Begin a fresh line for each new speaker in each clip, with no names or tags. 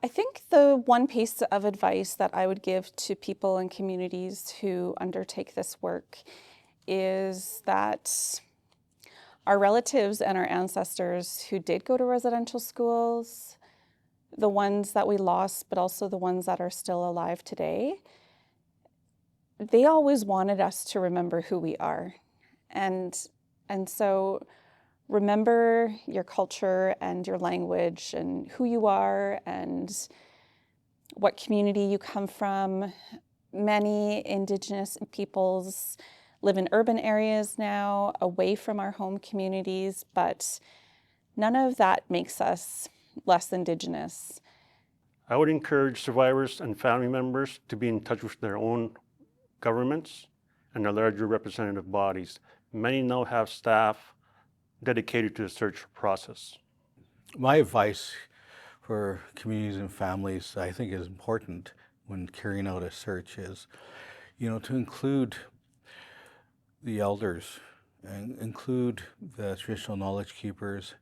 I think the one piece of advice that I would give to people and communities who undertake this work is that our relatives and our ancestors who did go to residential schools, the ones that we lost, but also the ones that are still alive today, they always wanted us to remember who we are. And so remember your culture and your language and who you are and what community you come from. Many Indigenous peoples live in urban areas now, away from our home communities, but none of that makes us less Indigenous.
I would encourage survivors and family members to be in touch with their own governments and their larger representative bodies. Many now have staff dedicated to the search process.
My advice for communities and families I think is important when carrying out a search is, to include the elders and include the traditional knowledge keepers,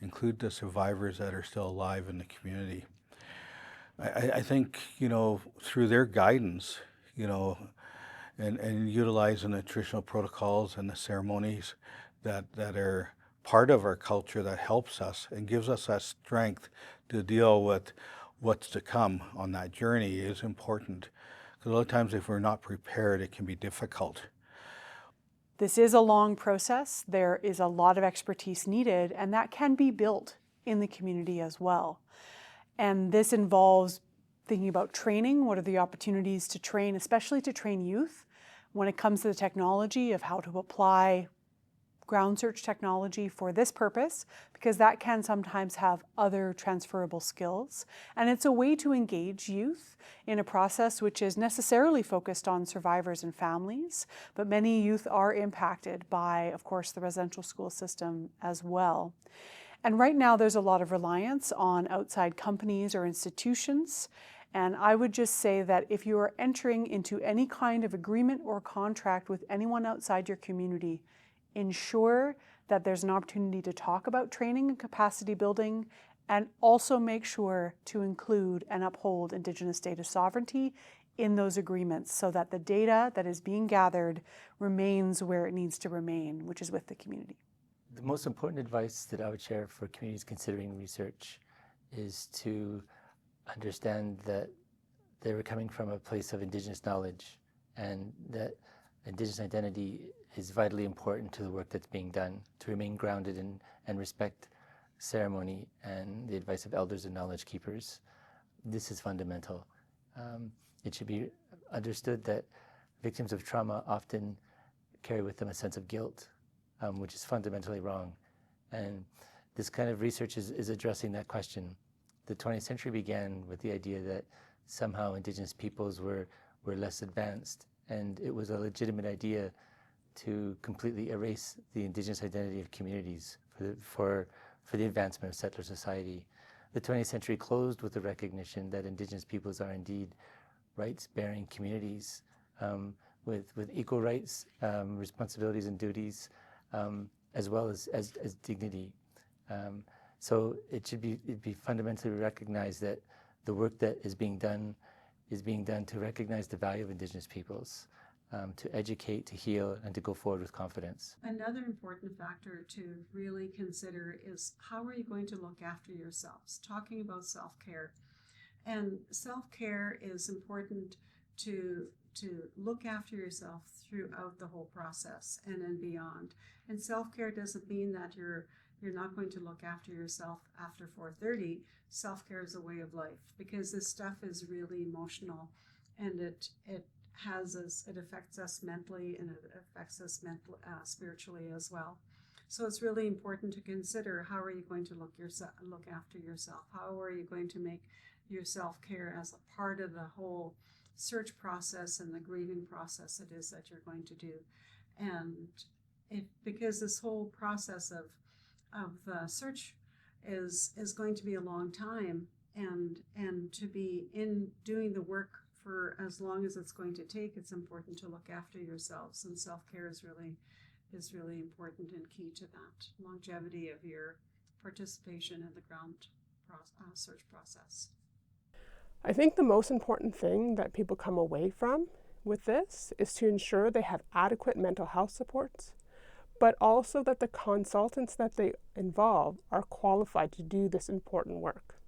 include the survivors that are still alive in the community. I think, through their guidance, and utilizing the traditional protocols and the ceremonies that are part of our culture that helps us and gives us that strength to deal with what's to come on that journey is important. Because a lot of times if we're not prepared, it can be difficult.
This is a long process. There is a lot of expertise needed, and that can be built in the community as well. And this involves thinking about training. What are the opportunities to train, especially to train youth, when it comes to the technology of how to apply ground search technology for this purpose, because that can sometimes have other transferable skills. And it's a way to engage youth in a process which is necessarily focused on survivors and families, but many youth are impacted by, of course, the residential school system as well. And right now there's a lot of reliance on outside companies or institutions. And I would just say that if you are entering into any kind of agreement or contract with anyone outside your community, ensure that there's an opportunity to talk about training and capacity building, and also make sure to include and uphold Indigenous data sovereignty in those agreements so that the data that is being gathered remains where it needs to remain, which is with the community.
The most important advice that I would share for communities considering research is to understand that they were coming from a place of Indigenous knowledge and that Indigenous identity is vitally important to the work that's being done, to remain grounded in and respect ceremony and the advice of elders and knowledge keepers. This is fundamental. It should be understood that victims of trauma often carry with them a sense of guilt, which is fundamentally wrong. And this kind of research is addressing that question. The 20th century began with the idea that somehow Indigenous peoples were less advanced, and it was a legitimate idea to completely erase the Indigenous identity of communities for the advancement of settler society. The 20th century closed with the recognition that Indigenous peoples are indeed rights-bearing communities with equal rights, responsibilities and duties, as well as dignity. So it'd be fundamentally recognized that the work that is being done to recognize the value of Indigenous peoples, to educate, to heal, and to go forward with confidence.
Another important factor to really consider is how are you going to look after yourselves? Talking about self-care. And self-care is important to look after yourself throughout the whole process and beyond. And self-care doesn't mean that you're not going to look after yourself after 4:30. Self-care is a way of life, because this stuff is really emotional, and it affects us mentally, and it affects us spiritually as well. So it's really important to consider, how are you going to look after yourself? How are you going to make your self-care as a part of the whole search process and the grieving process it is that you're going to do? And because this whole process of the search is going to be a long time, and to be in doing the work for as long as it's going to take, it's important to look after yourselves, and self-care is really important and key to that longevity of your participation in the ground search process.
I think the most important thing that people come away from with this is to ensure they have adequate mental health supports, but also that the consultants that they involve are qualified to do this important work.